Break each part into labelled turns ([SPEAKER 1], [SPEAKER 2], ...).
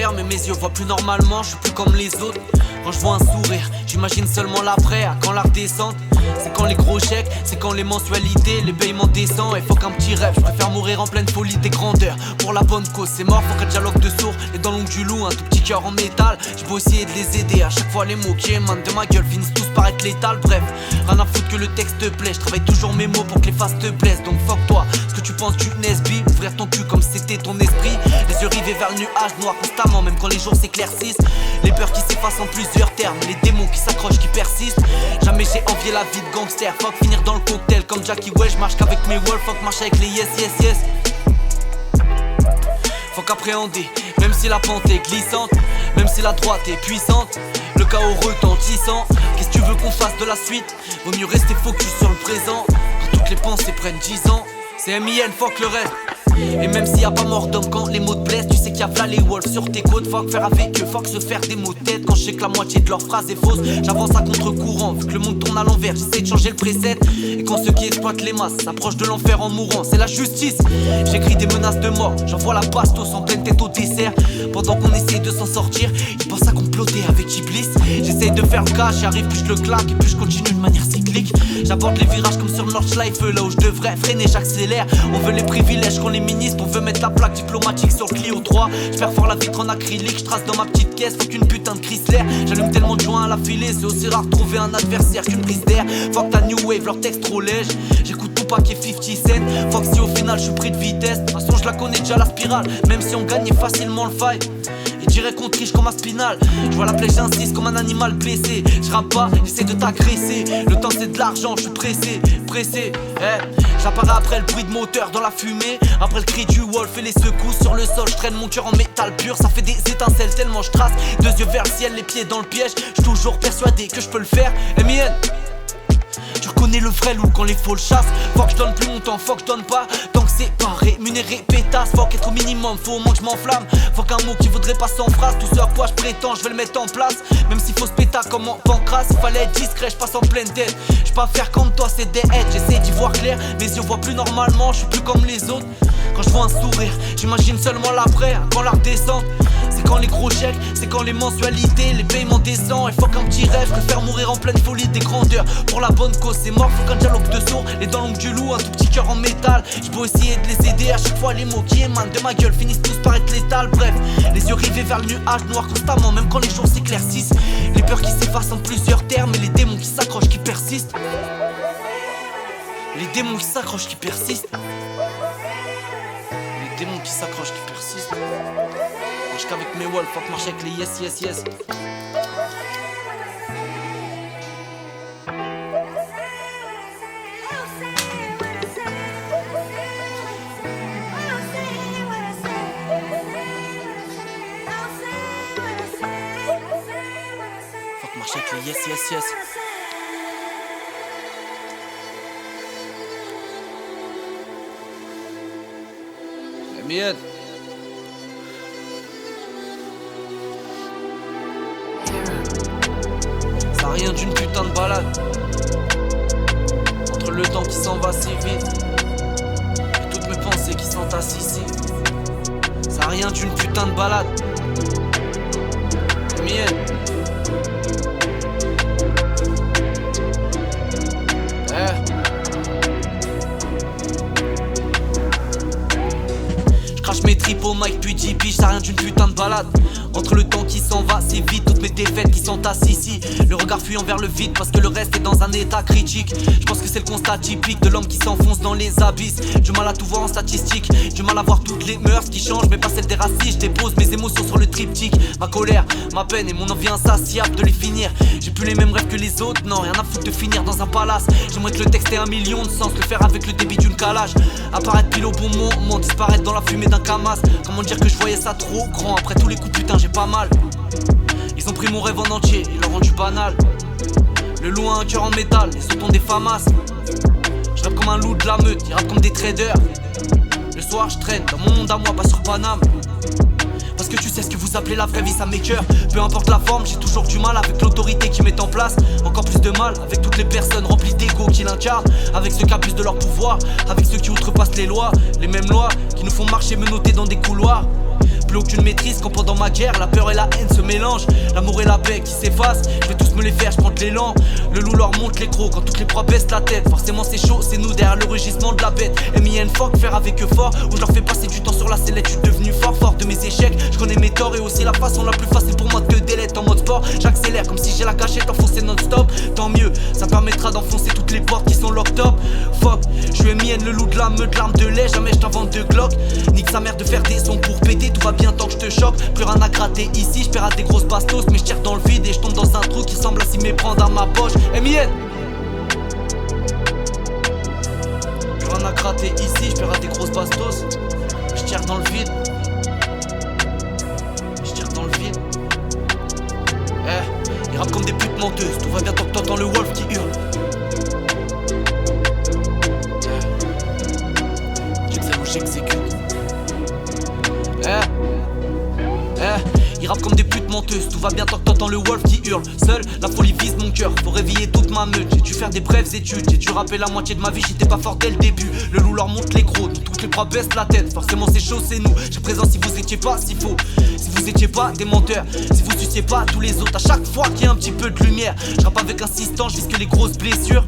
[SPEAKER 1] clair mais mes yeux voient plus normalement, je suis plus comme les autres. Quand je vois un sourire, j'imagine seulement l'après, à quand la redescente. C'est quand les gros chèques, c'est quand les mensualités, les paiements descendent. Et faut qu'un petit rêve, je préfère mourir en pleine folie des grandeurs. Pour la bonne cause, c'est mort, faut qu'un dialogue de sourds. Les dents longues du loup, un tout petit cœur en métal. J'ai beau essayer de les aider, à chaque fois les mots qui émanent de ma gueule finissent tous par être létales. Bref, rien à foutre que le texte te plaît, je travaille toujours mes mots pour que les faces te blessent. Donc fuck toi, ce que tu penses du Nesby, ouvrir ton cul comme si c'était ton esprit. Les yeux rivés vers le nuage noir constamment, même quand les jours s'éclaircissent. Les peurs qui s'effacent en plusieurs termes, les démons qui s'accrochent, qui persistent. Jamais j'ai envié la vie de gangster, fuck finir dans le cocktail comme Jackie Well, je marche qu'avec mes wolves, fuck marche avec les yes yes yes. Faut qu'appréhender, même si la pente est glissante, même si la droite est puissante, le chaos retentissant. Qu'est-ce que tu veux qu'on fasse de la suite? Vaut mieux rester focus sur le présent, quand toutes les pensées prennent 10 ans. C'est MIN, fuck le reste. Et même s'il y a pas mort d'homme quand les mots te blessent, tu sais qu'il y a v'là les wolves sur tes côtes. Fuck faire avec eux, fuck se faire des mots de tête. Quand je sais que la moitié de leur phrase est fausse, j'avance à contre-courant, vu que le monde tourne à l'envers, j'essaie de changer le preset. Et quand ceux qui exploitent les masses s'approchent de l'enfer en mourant, c'est la justice. J'écris des menaces de mort, j'envoie la bastos en pleine tête au dessert. Pendant qu'on essaye de s'en sortir, ils pensent à comploter avec Iblis. J'essaye de faire le cas, j'y arrive, puis je le claque, et puis je continue de manière cyclique. J'aborde les virages comme sur Nordschleife, là où je devrais freiner, j'accélère. On veut les privilèges qu'on les ministres, on veut mettre la plaque diplomatique sur le Clio 3. J'perfore la vitre en acrylique, je trace dans ma petite caisse, faut qu'une putain de Chrysler. J'allume tellement de joints à la filée, c'est aussi rare de trouver un adversaire qu'une prise d'air. Fuck ta new wave, leur texte trop léger. J'écoute tout paquet 50 cents. Fuck si au final je suis pris de vitesse. De toute façon je la connais déjà la spirale, même si on gagnait facilement le fight. Et dirait qu'on triche comme un spinal. Je vois la plaie, j'insiste comme un animal blessé. Je rappe pas, j'essaie de t'agresser. Le temps c'est de l'argent, je suis pressé, pressé. J'apparais après le bruit de moteur dans la fumée. Après le cri du wolf et les secousses sur le sol. Je traîne mon cœur en métal pur, ça fait des étincelles tellement je trace. Deux yeux vers le ciel, les pieds dans le piège. Je suis toujours persuadé que je peux le faire. MIN, tu reconnais le vrai loup quand les faux le chassent. Faut que je donne plus mon temps, faut que je donne pas. Tant que c'est pas rémunéré, pétasse. Faut qu'être au minimum, faut au moins que je m'enflamme. Faut qu'un mot qui vaudrait pas 100 phrases. Tout ce à quoi je prétends, je vais le mettre en place. Même s'il faut se péter comme en pancras. Il fallait être discret, je passe en pleine tête. J'peux pas faire comme toi, c'est des heads. J'essaie d'y voir clair, mes yeux voient plus normalement. Je suis plus comme les autres. Quand je vois un sourire, j'imagine seulement l'après, quand la redescente. C'est quand les gros chèques, c'est quand les mensualités, les paiements descendent. Et faut qu'un petit rêve, je préfère mourir en pleine folie des grandeurs. Pour la bonne cause, c'est mort, faut qu'un dialogue de sourds. Les dents longues du loup, un tout petit cœur en métal. J'ai beau essayer de les aider, à chaque fois les mots qui émanent de ma gueule finissent tous par être létales. Bref, les yeux rivés vers le nuage noir constamment, même quand les jours s'éclaircissent. Les peurs qui s'effacent en plusieurs termes, et les démons qui s'accrochent, qui persistent. Les démons qui s'accrochent, qui persistent. Les démons qui s'accrochent, qui persistent. Marche qu'avec mes wolves, fuck marche avec les yes yes yes. Fuck marche avec les yes yes yes. MIN. Ça a rien d'une putain de balade. Entre le temps qui s'en va si vite et toutes mes pensées qui s'entassent ici. Ça a rien d'une putain de balade. MIN. Crache mes tripes au mic puis 10 piges, ça rien d'une putain de balade. Entre le temps qui s'en va si vite, toutes mes défaites qui s'entassent ici. Le regard fuyant vers le vide parce que le reste est dans un état critique. Je pense que c'est le constat typique de l'homme qui s'enfonce dans les abysses. Du mal à tout voir en statistique, du mal à voir toutes les mœurs qui changent, mais pas celles des racistes. Je dépose mes émotions sur le triptyque. Ma colère, ma peine et mon envie insatiable de les finir. J'ai plus les mêmes rêves que les autres, non, rien à foutre de finir dans un palace. J'aimerais que le texte ait 1 million de sens, le faire avec le débit d'une calage. Apparaître pile au bon moment, disparaître dans la fumée d'un camas. Comment dire que je voyais ça trop grand, après tous les coups putain j'ai pas mal. Ils ont pris mon rêve en entier, ils l'ont rendu banal. Le loup a un cœur en métal, et ce sont des famas. Je rappe comme un loup de la meute, ils rappent comme des traders. Le soir je traîne dans mon monde à moi, pas sur Paname. Parce que tu sais ce que vous appelez la vraie vie, ça m'écœure. Peu importe la forme, j'ai toujours du mal avec l'autorité qui met en place. Encore plus de mal avec toutes les personnes remplies d'ego qui l'incarnent. Avec ceux qui abusent de leur pouvoir, avec ceux qui outrepassent les lois. Les mêmes lois qui nous font marcher menottés dans des couloirs. plus aucune maîtrise quand pendant ma guerre la peur et la haine se mélangent. L'amour et la paix qui s'effacent, je vais tous me les faire, je prends de l'élan. Le loup leur monte les crocs quand toutes les proies baissent la tête. Forcément c'est chaud, c'est nous derrière le rugissement de la bête. M.I.N. fuck, faire avec eux fort, où je leur fais passer du temps sur la sellette. Je suis devenu fort de mes échecs, je connais mes torts et aussi la façon la plus facile pour moi de te délette. En mode sport, j'accélère comme si j'ai la gâchette enfoncée non-stop. Tant mieux, ça permettra d'enfoncer toutes les portes qui sont locked up. Fuck, je suis M.I.N. le loup de la meute, l'arme de lait, jamais je t'invente de Glock. Nique sa mère de faire des sons pour péter, tout va bien tant que je te choque. Plus rien à gratter ici, je perds à des grosses bastos, mais je tire dans le vide et je tombe dans un trou qui semble à s'y méprendre à ma poche. M.I.N. Plus rien à gratter ici, je perds à des grosses bastos, je tire dans le vide. Je tire dans le vide. Ils rappent comme des putes menteuses, tout va bien tant que t'entends le wolf qui hurle. J'excelle ou j'exécute. Ils rappent comme des putes menteuses, tout va bien tant que t'entends le wolf qui hurle. Seul, la folie vise mon cœur, faut réveiller toute ma meute. J'ai dû faire des brèves études, j'ai dû rapper la moitié de ma vie, j'étais pas fort dès le début. Le loup leur monte les crocs, toutes les bras baissent la tête. Forcément c'est chaud, c'est nous, j'ai présent si vous étiez pas si faux. Si vous étiez pas des menteurs, si vous suciez pas tous les autres. À chaque fois qu'il y a un petit peu de lumière, je rappe avec insistance, je vise que les grosses blessures.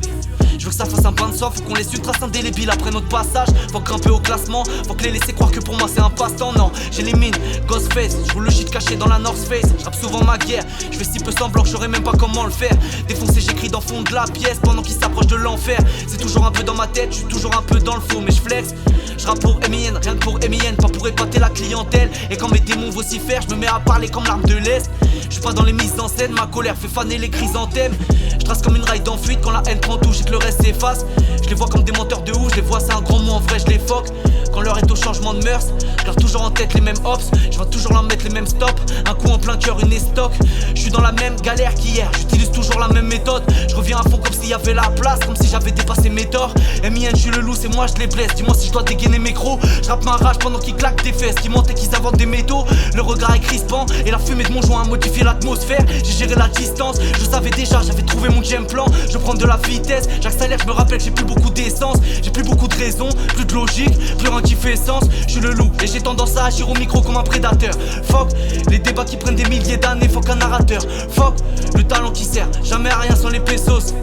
[SPEAKER 1] Je veux que ça fasse un bain de sang, faut qu'on laisse une trace indélébile après notre passage. Faut grimper au classement, faut que les laisser croire que pour moi c'est un passe-temps. Non, j'ai les mines, Ghostface, je roule le shit caché dans la North Face. Je rappe souvent ma guerre, je fais si peu semblant que je saurais même pas comment le faire. Défoncé, j'écris dans le fond de la pièce pendant qu'il s'approche de l'enfer. C'est toujours un peu dans ma tête, je suis toujours un peu dans le faux, mais je flex. Je rappe pour M.I.N., rien que pour M.I.N., pas pour épater la clientèle. Et quand mes démons vocifèrent, je me mets à parler comme l'arme de l'Est. Je suis pas dans les mises en scène, ma colère fait faner les chrysanthèmes. Je trace comme une raille en fuite, quand la haine prend tout, j'ai que le reste s'efface. Je les vois comme des menteurs de ouf, je les vois c'est un grand mot, en vrai je les foque. Quand l'heure est au changement de mœurs, je garde toujours en tête les mêmes hops. Je vais toujours leur mettre les mêmes stops, un coup en plein cœur, une estoc. Je suis dans la même galère qu'hier, j'utilise toujours la même méthode. Je reviens à fond comme s'il y avait la place, comme si j'avais dépassé mes torts. M.I.N. je suis le loup, c'est moi je les blesse. Dis-moi si je dois dégainer mes crocs. Je rappe ma rage pendant qu'ils claquent des fesses, qui mentent et qu'ils inventent des métaux. Le regard est crispant et la fumée de mon joint a modifié l'atmosphère. J'ai géré la distance, je savais déjà, j'avais trouvé mon game plan. Je prends de la vitesse, j'accélère, je me rappelle que j'ai plus beaucoup d'essence. J'ai plus beaucoup de raison, plus de logique, plus rien qui fait sens. Je suis le loup et j'ai tendance à agir au micro comme un prédateur. Fuck les débats qui prennent des milliers d'années, fuck un narrateur. Fuck le talent qui sert jamais à rien sans les pesos.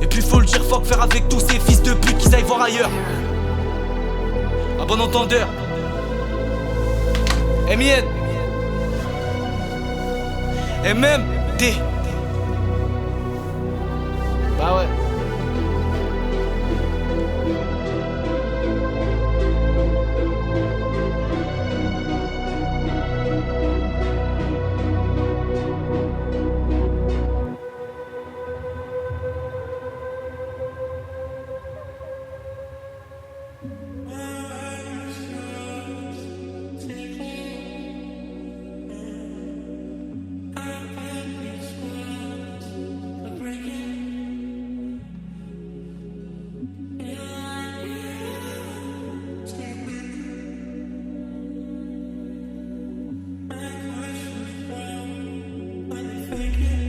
[SPEAKER 1] Et puis faut le dire, fuck faire avec tous ces fils de pute qu'ils aillent voir ailleurs. À bon entendeur, M.I.N. M.M.D. Bah ouais.
[SPEAKER 2] Thank you.